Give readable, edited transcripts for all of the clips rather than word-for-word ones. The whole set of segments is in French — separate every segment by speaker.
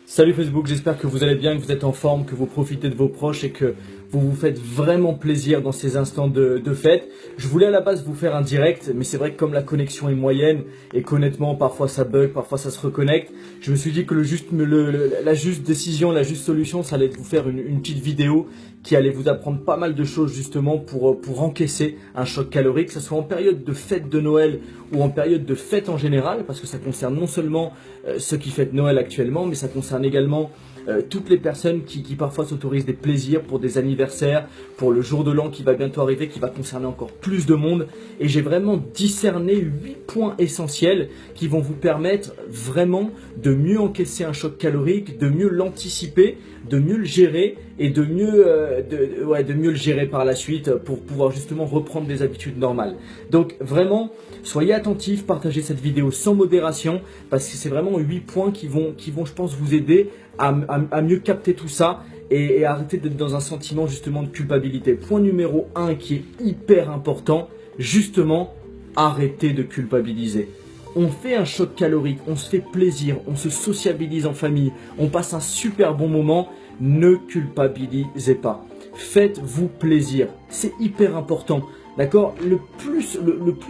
Speaker 1: Salut Facebook, j'espère que vous allez bien, que vous êtes en forme, que vous profitez de vos proches et que vous vous faites vraiment plaisir dans ces instants de fête. Je voulais à la base vous faire un direct, mais c'est vrai que comme la connexion est moyenne et qu'honnêtement parfois ça bug, parfois ça se reconnecte, je me suis dit que la juste décision, la juste solution, ça allait être de vous faire une petite vidéo qui allait vous apprendre pas mal de choses justement pour encaisser un choc calorique, que ce soit en période de fête de Noël ou en période de fête en général, parce que ça concerne non seulement ceux qui fêtent Noël actuellement, mais ça concerne également toutes les personnes qui parfois s'autorisent des plaisirs pour des anniversaires, pour le jour de l'an qui va bientôt arriver, qui va concerner encore plus de monde. Et j'ai vraiment discerné 8 points essentiels qui vont vous permettre vraiment de mieux encaisser un choc calorique, de mieux l'anticiper, de mieux le gérer et de mieux le gérer par la suite pour pouvoir justement reprendre des habitudes normales. Donc vraiment, soyez attentifs, partagez cette vidéo sans modération parce que c'est vraiment 8 points qui vont je pense vous aider à mieux capter tout ça et arrêter d'être dans un sentiment justement de culpabilité. Point numéro 1 qui est hyper important, justement, arrêtez de culpabiliser. On fait un choc calorique, on se fait plaisir, on se sociabilise en famille, on passe un super bon moment, ne culpabilisez pas. Faites-vous plaisir, c'est hyper important, d'accord? Le plus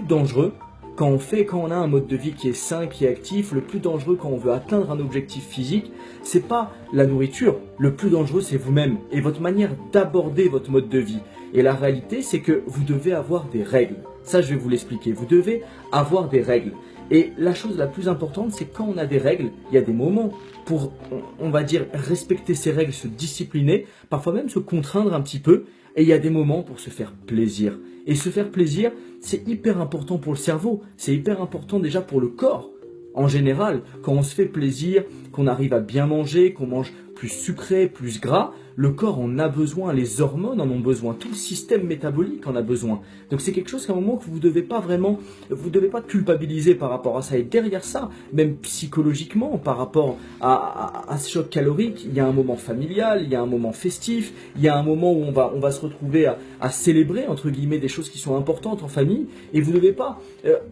Speaker 1: dangereux, quand on a un mode de vie qui est sain, qui est actif, le plus dangereux quand on veut atteindre un objectif physique, c'est pas la nourriture. Le plus dangereux, c'est vous-même et votre manière d'aborder votre mode de vie. Et la réalité, c'est que vous devez avoir des règles. Ça, je vais vous l'expliquer. Vous devez avoir des règles. Et la chose la plus importante, c'est quand on a des règles, il y a des moments pour, on va dire, respecter ces règles, se discipliner, parfois même se contraindre un petit peu. Et il y a des moments pour se faire plaisir. Et se faire plaisir, c'est hyper important pour le cerveau. C'est hyper important déjà pour le corps. En général, quand on se fait plaisir, qu'on arrive à bien manger, qu'on mange plus sucré, plus gras, le corps en a besoin, les hormones en ont besoin, tout le système métabolique en a besoin. Donc c'est quelque chose qu'à un moment que vous devez pas culpabiliser par rapport à ça. Et derrière ça, même psychologiquement, par rapport à ce choc calorique, il y a un moment familial, il y a un moment festif, il y a un moment où on va se retrouver à célébrer, entre guillemets, des choses qui sont importantes en famille. Et vous ne devez pas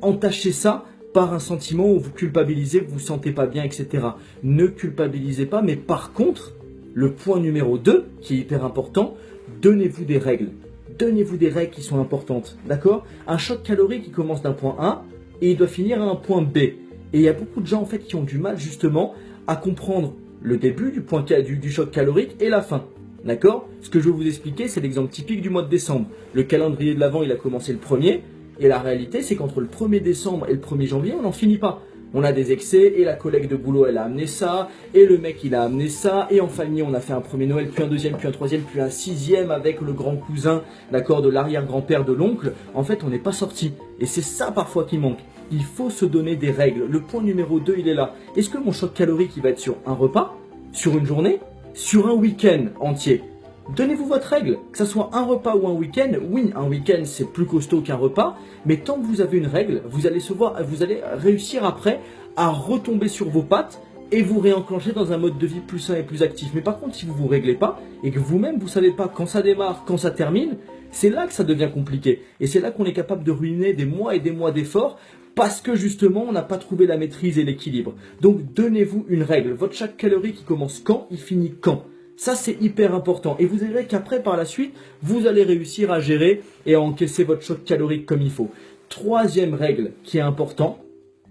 Speaker 1: entacher ça par un sentiment où vous culpabilisez, vous vous sentez pas bien, etc. Ne culpabilisez pas, mais par contre, le point numéro 2, qui est hyper important, donnez-vous des règles. Donnez-vous des règles qui sont importantes, d'accord? Un choc calorique qui commence d'un point A et il doit finir à un point B. Et il y a beaucoup de gens en fait qui ont du mal justement à comprendre le début du choc calorique et la fin. D'accord? Ce que je vais vous expliquer, c'est l'exemple typique du mois de décembre. Le calendrier de l'Avent, il a commencé le 1er. Et la réalité, c'est qu'entre le 1er décembre et le 1er janvier, on n'en finit pas. On a des excès et la collègue de boulot, elle a amené ça, et le mec, il a amené ça, et en famille, on a fait un premier Noël, puis un deuxième, puis un troisième, puis un sixième avec le grand cousin, d'accord, de l'arrière-grand-père de l'oncle. En fait, on n'est pas sorti. Et c'est ça parfois qui manque. Il faut se donner des règles. Le point numéro 2, il est là. Est-ce que mon choc calorique, il va être sur un repas, sur une journée, sur un week-end entier? Donnez-vous votre règle, que ce soit un repas ou un week-end. Oui, un week-end c'est plus costaud qu'un repas, mais tant que vous avez une règle, vous allez réussir après à retomber sur vos pattes et vous réenclencher dans un mode de vie plus sain et plus actif. Mais par contre, si vous vous réglez pas et que vous-même vous savez pas quand ça démarre, quand ça termine, c'est là que ça devient compliqué. Et c'est là qu'on est capable de ruiner des mois et des mois d'efforts parce que justement on n'a pas trouvé la maîtrise et l'équilibre. Donc donnez-vous une règle. Votre choc calorique il commence quand, il finit quand. Ça, c'est hyper important. Et vous verrez qu'après, par la suite, vous allez réussir à gérer et à encaisser votre choc calorique comme il faut. Troisième règle qui est important,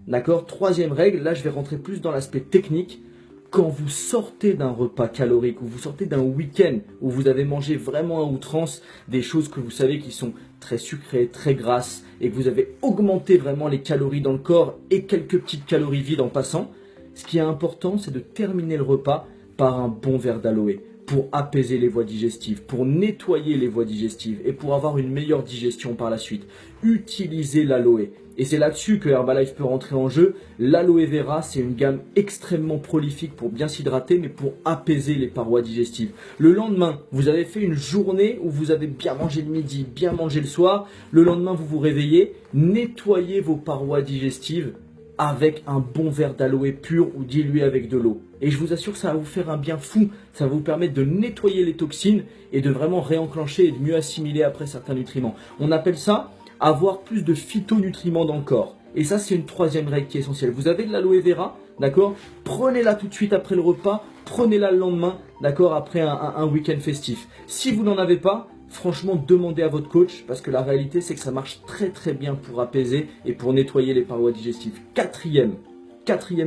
Speaker 1: d'accord? Troisième règle, là, je vais rentrer plus dans l'aspect technique. Quand vous sortez d'un repas calorique ou vous sortez d'un week-end où vous avez mangé vraiment à outrance des choses que vous savez qui sont très sucrées, très grasses et que vous avez augmenté vraiment les calories dans le corps et quelques petites calories vides en passant, ce qui est important, c'est de terminer le repas par un bon verre d'aloe pour apaiser les voies digestives, pour nettoyer les voies digestives et pour avoir une meilleure digestion par la suite. Utilisez l'aloe. Et c'est là-dessus que Herbalife peut rentrer en jeu. L'aloe vera, c'est une gamme extrêmement prolifique pour bien s'hydrater, mais pour apaiser les parois digestives. Le lendemain, vous avez fait une journée où vous avez bien mangé le midi, bien mangé le soir. Le lendemain, vous vous réveillez, nettoyez vos parois digestives avec un bon verre d'aloe pur ou dilué avec de l'eau. Et je vous assure que ça va vous faire un bien fou. Ça va vous permettre de nettoyer les toxines et de vraiment réenclencher et de mieux assimiler après certains nutriments. On appelle ça avoir plus de phytonutriments dans le corps. Et ça, c'est une troisième règle qui est essentielle. Vous avez de l'aloe vera, d'accord? Prenez-la tout de suite après le repas, prenez-la le lendemain, d'accord? Après un week-end festif. Si vous n'en avez pas, franchement, demandez à votre coach parce que la réalité, c'est que ça marche très très bien pour apaiser et pour nettoyer les parois digestives. Quatrième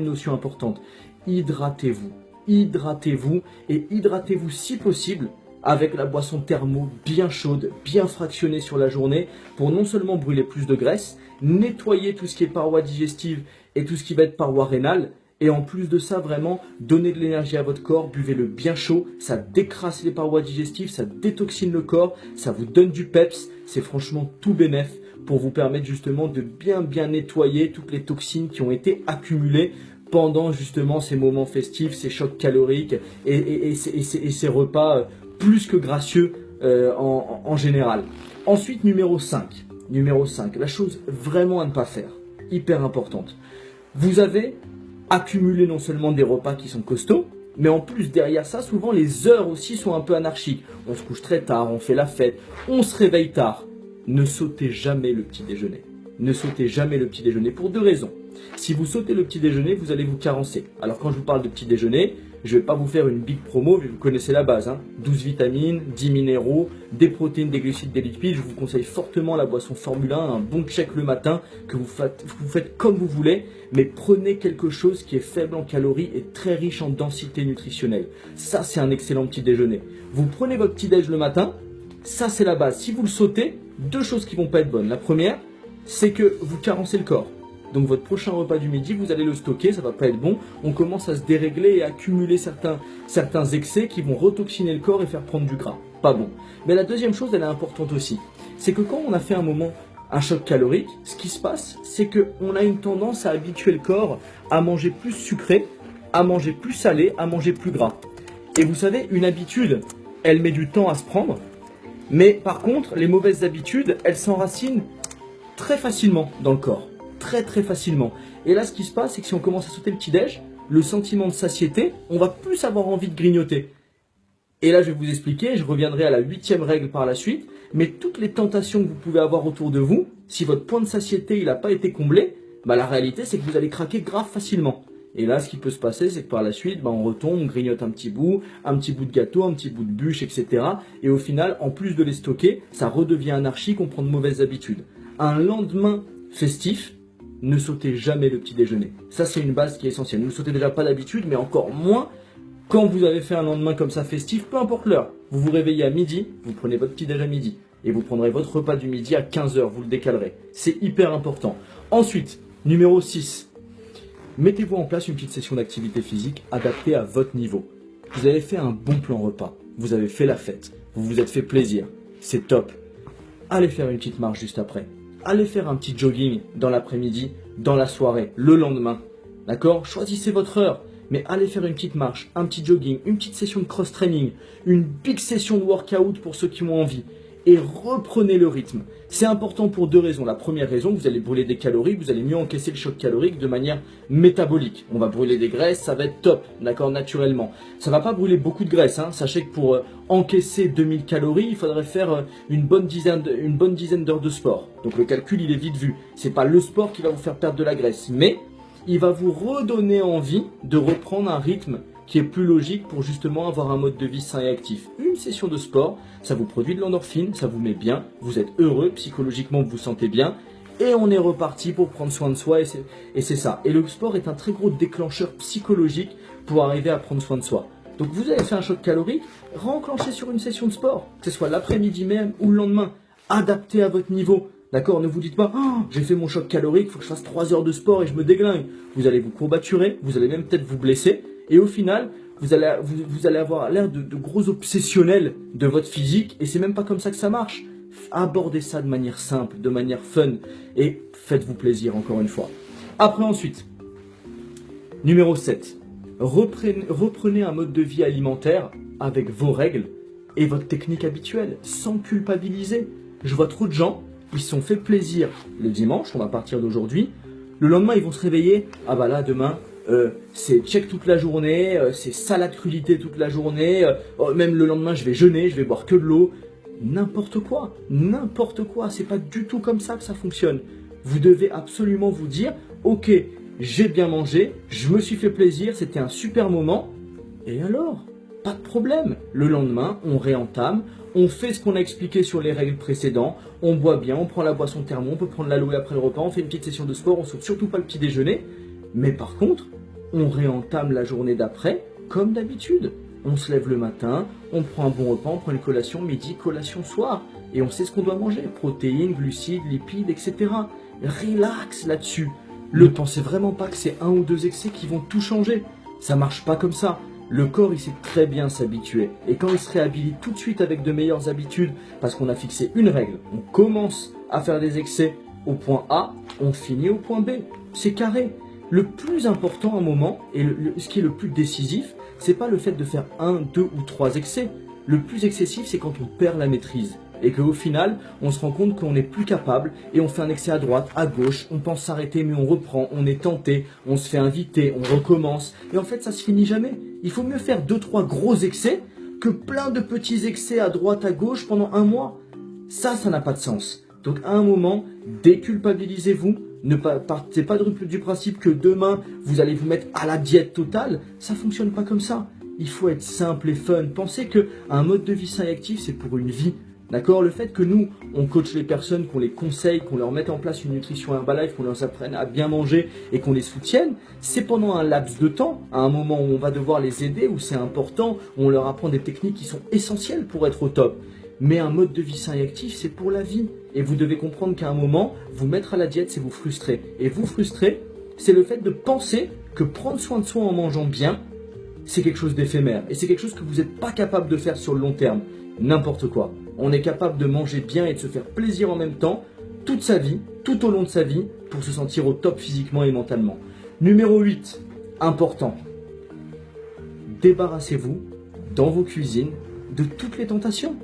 Speaker 1: notion importante, hydratez-vous. Hydratez-vous et hydratez-vous si possible avec la boisson thermo bien chaude, bien fractionnée sur la journée pour non seulement brûler plus de graisse, nettoyer tout ce qui est parois digestives et tout ce qui va être parois rénales et en plus de ça vraiment donner de l'énergie à votre corps, buvez-le bien chaud, ça décrasse les parois digestives, ça détoxine le corps, ça vous donne du peps, c'est franchement tout bénef pour vous permettre justement de bien nettoyer toutes les toxines qui ont été accumulées pendant justement ces moments festifs, ces chocs caloriques et ces repas plus que gracieux en général. Ensuite, numéro 5, la chose vraiment à ne pas faire, hyper importante. Vous avez accumulé non seulement des repas qui sont costauds, mais en plus derrière ça, souvent les heures aussi sont un peu anarchiques. On se couche très tard, on fait la fête, on se réveille tard. Ne sautez jamais le petit déjeuner. Ne sautez jamais le petit déjeuner pour deux raisons. Si vous sautez le petit déjeuner, vous allez vous carencer. Alors quand je vous parle de petit déjeuner, je ne vais pas vous faire une big promo, mais vous connaissez la base. 12 vitamines, 10 minéraux, des protéines, des glucides, des lipides. Je vous conseille fortement la boisson Formule 1, un bon check le matin, que vous faites comme vous voulez, mais prenez quelque chose qui est faible en calories et très riche en densité nutritionnelle. Ça, c'est un excellent petit déjeuner. Vous prenez votre petit déj le matin, ça c'est la base. Si vous le sautez, deux choses qui vont pas être bonnes. La première, c'est que vous carencez le corps. Donc votre prochain repas du midi, vous allez le stocker, ça va pas être bon. On commence à se dérégler et à accumuler certains excès qui vont retoxiner le corps et faire prendre du gras. Pas bon. Mais la deuxième chose, elle est importante aussi. C'est que quand on a fait un choc calorique, ce qui se passe, c'est qu'on a une tendance à habituer le corps à manger plus sucré, à manger plus salé, à manger plus gras. Et vous savez, une habitude, elle met du temps à se prendre. Mais par contre, les mauvaises habitudes, elles s'enracinent très facilement dans le corps. Très facilement. Et là, ce qui se passe, c'est que si on commence à sauter le petit-déj, le sentiment de satiété, on va plus avoir envie de grignoter. Et là, je vais vous expliquer, je reviendrai à la 8e règle par la suite, mais toutes les tentations que vous pouvez avoir autour de vous, si votre point de satiété n'a pas été comblé, la réalité, c'est que vous allez craquer grave facilement. Et là, ce qui peut se passer, c'est que par la suite, on retombe, on grignote un petit bout de gâteau, un petit bout de bûche, etc. Et au final, en plus de les stocker, ça redevient anarchique, on prend de mauvaises habitudes. Un lendemain festif, ne sautez jamais le petit déjeuner. Ça, c'est une base qui est essentielle. Ne le sautez déjà pas d'habitude, mais encore moins quand vous avez fait un lendemain comme ça festif, peu importe l'heure. Vous vous réveillez à midi, vous prenez votre petit déjeuner à midi. Et vous prendrez votre repas du midi à 15 h, vous le décalerez. C'est hyper important. Ensuite, numéro 6. Mettez-vous en place une petite session d'activité physique adaptée à votre niveau. Vous avez fait un bon plan repas. Vous avez fait la fête. Vous vous êtes fait plaisir. C'est top. Allez faire une petite marche juste après. Allez faire un petit jogging dans l'après-midi, dans la soirée, le lendemain. D'accord? Choisissez votre heure, mais allez faire une petite marche, un petit jogging, une petite session de cross-training, une big session de workout pour ceux qui ont envie. Et reprenez le rythme. C'est important pour deux raisons. La première raison, vous allez brûler des calories, vous allez mieux encaisser le choc calorique de manière métabolique. On va brûler des graisses, ça va être top, d'accord, naturellement. Ça va pas brûler beaucoup de graisse, Sachez que pour encaisser 2000 calories, il faudrait faire une bonne dizaine d'heures de sport. Donc le calcul, il est vite vu. C'est pas le sport qui va vous faire perdre de la graisse, mais il va vous redonner envie de reprendre un rythme qui est plus logique pour justement avoir un mode de vie sain et actif. Une session de sport, ça vous produit de l'endorphine, ça vous met bien, vous êtes heureux, psychologiquement vous vous sentez bien, et on est reparti pour prendre soin de soi, et c'est ça. Et le sport est un très gros déclencheur psychologique pour arriver à prendre soin de soi. Donc vous avez fait un choc calorique, renclenchez sur une session de sport, que ce soit l'après-midi même ou le lendemain, adapté à votre niveau. D'accord, ne vous dites pas oh, j'ai fait mon choc calorique, il faut que je fasse 3 heures de sport et je me déglingue. Vous allez vous courбaturer, vous allez même peut-être vous blesser. Et au final, vous allez avoir l'air de gros obsessionnels de votre physique. Et c'est même pas comme ça que ça marche. Abordez ça de manière simple, de manière fun. Et faites-vous plaisir encore une fois. Après ensuite, numéro 7. Reprenez un mode de vie alimentaire avec vos règles et votre technique habituelle, sans culpabiliser. Je vois trop de gens, ils se sont fait plaisir le dimanche, on va partir d'aujourd'hui. Le lendemain, ils vont se réveiller. Ah bah là, demain... c'est check toute la journée, c'est salade crudité toute la journée, même le lendemain je vais jeûner, je vais boire que de l'eau. N'importe quoi, c'est pas du tout comme ça que ça fonctionne. Vous devez absolument vous dire, ok, j'ai bien mangé, je me suis fait plaisir, c'était un super moment, et alors? Pas de problème. Le lendemain, on réentame, on fait ce qu'on a expliqué sur les règles précédentes, on boit bien, on prend la boisson thermo, on peut prendre l'aloe après le repas, on fait une petite session de sport, on saute surtout pas le petit déjeuner. Mais par contre, on réentame la journée d'après comme d'habitude. On se lève le matin, on prend un bon repas, on prend une collation midi, collation soir. Et on sait ce qu'on doit manger, protéines, glucides, lipides, etc. Relax là-dessus. Ne pensez vraiment pas que c'est un ou deux excès qui vont tout changer. Ça marche pas comme ça. Le corps, il sait très bien s'habituer. Et quand il se réhabilite tout de suite avec de meilleures habitudes, parce qu'on a fixé une règle, on commence à faire des excès au point A, on finit au point B. C'est carré. Le plus important à un moment, et ce qui est le plus décisif, c'est pas le fait de faire un, deux ou trois excès. Le plus excessif, c'est quand on perd la maîtrise. Et qu'au final, on se rend compte qu'on n'est plus capable et on fait un excès à droite, à gauche, on pense s'arrêter mais on reprend, on est tenté, on se fait inviter, on recommence. Et en fait, ça se finit jamais. Il faut mieux faire 2-3 gros excès que plein de petits excès à droite, à gauche pendant un mois. Ça n'a pas de sens. Donc à un moment, déculpabilisez-vous. Ne partez pas du principe que demain, vous allez vous mettre à la diète totale. Ça fonctionne pas comme ça. Il faut être simple et fun. Pensez qu'un mode de vie sain et actif, c'est pour une vie. D'accord? Le fait que nous, on coach les personnes, qu'on les conseille, qu'on leur mette en place une nutrition Herbalife, qu'on leur apprenne à bien manger et qu'on les soutienne, c'est pendant un laps de temps, à un moment où on va devoir les aider, où c'est important, où on leur apprend des techniques qui sont essentielles pour être au top. Mais un mode de vie sain et actif, c'est pour la vie. Et vous devez comprendre qu'à un moment, vous mettre à la diète, c'est vous frustrer. Et vous frustrer, c'est le fait de penser que prendre soin de soi en mangeant bien, c'est quelque chose d'éphémère. Et c'est quelque chose que vous n'êtes pas capable de faire sur le long terme. N'importe quoi. On est capable de manger bien et de se faire plaisir en même temps, toute sa vie, tout au long de sa vie, pour se sentir au top physiquement et mentalement. Numéro 8, important. Débarrassez-vous, dans vos cuisines, de toutes les tentations.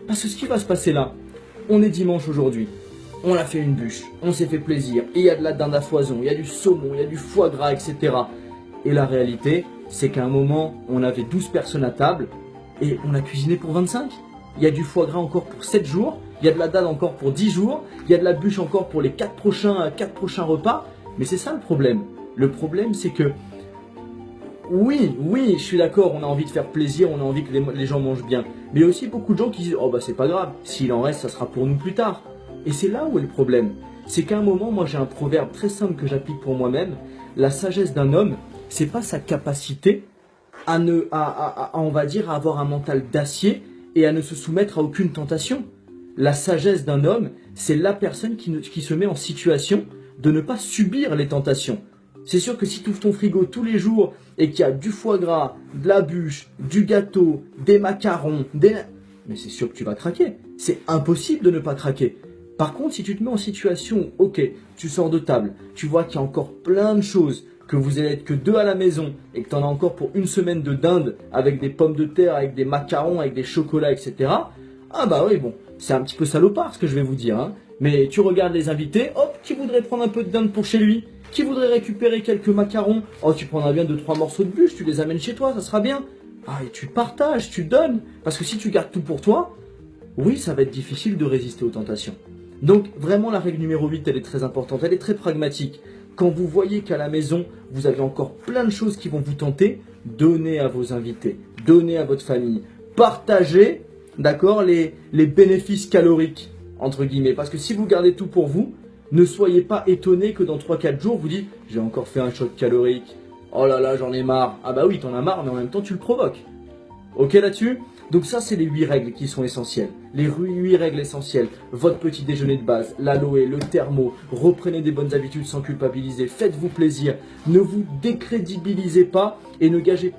Speaker 1: Parce que ce qui va se passer là, on est dimanche aujourd'hui, on a fait une bûche, on s'est fait plaisir, et il y a de la dinde à foison, il y a du saumon, il y a du foie gras, etc. Et la réalité, c'est qu'à un moment, on avait 12 personnes à table, et on a cuisiné pour 25. Il y a du foie gras encore pour 7 jours, il y a de la dinde encore pour 10 jours, il y a de la bûche encore pour les 4 prochains repas. Mais c'est ça le problème. Le problème, c'est que oui, je suis d'accord, on a envie de faire plaisir, on a envie que les gens mangent bien. Mais il y a aussi beaucoup de gens qui disent « Oh bah c'est pas grave, s'il en reste, ça sera pour nous plus tard ». Et c'est là où est le problème. C'est qu'à un moment, moi j'ai un proverbe très simple que j'applique pour moi-même. La sagesse d'un homme, c'est pas sa capacité à on va dire, à avoir un mental d'acier et à ne se soumettre à aucune tentation. La sagesse d'un homme, c'est la personne qui se met en situation de ne pas subir les tentations. C'est sûr que si tu ouvres ton frigo tous les jours et qu'il y a du foie gras, de la bûche, du gâteau, des macarons, mais c'est sûr que tu vas craquer. C'est impossible de ne pas craquer. Par contre, si tu te mets en situation, ok, tu sors de table, tu vois qu'il y a encore plein de choses, que vous allez être que 2 à la maison et que tu en as encore pour une semaine de dinde avec des pommes de terre, avec des macarons, avec des chocolats, etc. Ah bah oui, bon, c'est un petit peu salopard ce que je vais vous dire, hein. Mais tu regardes les invités, hop, qui voudrait prendre un peu de dinde pour chez lui? Qui voudrait récupérer quelques macarons? Oh, tu prendras bien 2-3 morceaux de bûche, tu les amènes chez toi, ça sera bien. Ah, et tu partages, tu donnes. Parce que si tu gardes tout pour toi, oui, ça va être difficile de résister aux tentations. Donc, vraiment, la règle numéro 8, elle est très importante, elle est très pragmatique. Quand vous voyez qu'à la maison, vous avez encore plein de choses qui vont vous tenter, donnez à vos invités, donnez à votre famille, partagez, d'accord, les bénéfices caloriques, entre guillemets. Parce que si vous gardez tout pour vous, ne soyez pas étonné que dans 3-4 jours, vous dites « J'ai encore fait un choc calorique. Oh là là, j'en ai marre. » Ah bah oui, t'en as marre, mais en même temps, tu le provoques. Ok là-dessus? Donc ça, c'est les 8 règles qui sont essentielles. Les 8 règles essentielles. Votre petit déjeuner de base, l'aloe, le thermo. Reprenez des bonnes habitudes sans culpabiliser. Faites-vous plaisir. Ne vous décrédibilisez pas et ne gâchez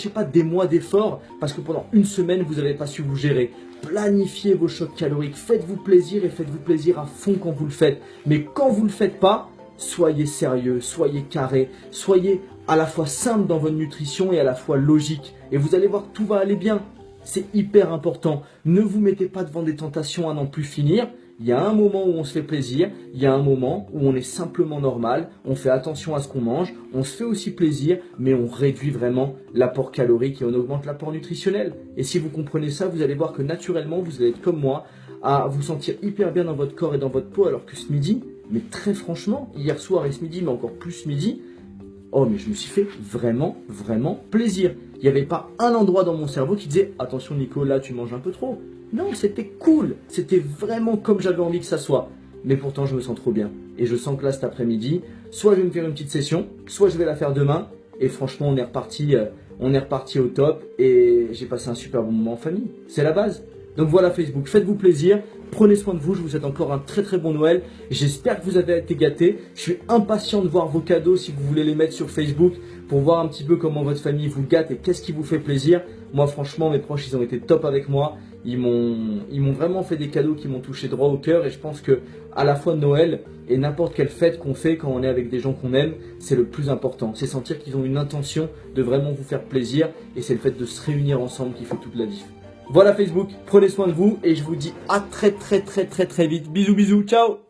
Speaker 1: pas des mois d'efforts parce que pendant une semaine, vous n'avez pas su vous gérer. Planifiez vos chocs caloriques. Faites-vous plaisir et faites-vous plaisir à fond quand vous le faites. Mais quand vous ne le faites pas, soyez sérieux, soyez carré, soyez à la fois simple dans votre nutrition et à la fois logique. Et vous allez voir que tout va aller bien. C'est hyper important. Ne vous mettez pas devant des tentations à n'en plus finir. Il y a un moment où on se fait plaisir, il y a un moment où on est simplement normal, on fait attention à ce qu'on mange, on se fait aussi plaisir, mais on réduit vraiment l'apport calorique et on augmente l'apport nutritionnel. Et si vous comprenez ça, vous allez voir que naturellement, vous allez être comme moi, à vous sentir hyper bien dans votre corps et dans votre peau, alors que ce midi, Mais très franchement, hier soir et ce midi, mais encore plus ce midi, oh mais je me suis fait vraiment, vraiment plaisir. Il n'y avait pas un endroit dans mon cerveau qui disait « Attention Nico, là tu manges un peu trop ». Non, c'était cool. C'était vraiment comme j'avais envie que ça soit. Mais pourtant, je me sens trop bien. Et je sens que là, cet après-midi, soit je vais me faire une petite session, soit je vais la faire demain. Et franchement, on est reparti au top. Et j'ai passé un super bon moment en famille. C'est la base. Donc voilà Facebook, faites-vous plaisir. Prenez soin de vous, je vous souhaite encore un très très bon Noël. J'espère que vous avez été gâtés. Je suis impatient de voir vos cadeaux si vous voulez les mettre sur Facebook pour voir un petit peu comment votre famille vous gâte et qu'est-ce qui vous fait plaisir. Moi franchement, mes proches, ils ont été top avec moi. Ils m'ont vraiment fait des cadeaux qui m'ont touché droit au cœur et je pense que à la fois Noël et n'importe quelle fête qu'on fait quand on est avec des gens qu'on aime, c'est le plus important. C'est sentir qu'ils ont une intention de vraiment vous faire plaisir et c'est le fait de se réunir ensemble qui fait toute la diff. Voilà Facebook, prenez soin de vous et je vous dis à très vite. Bisous bisous, ciao.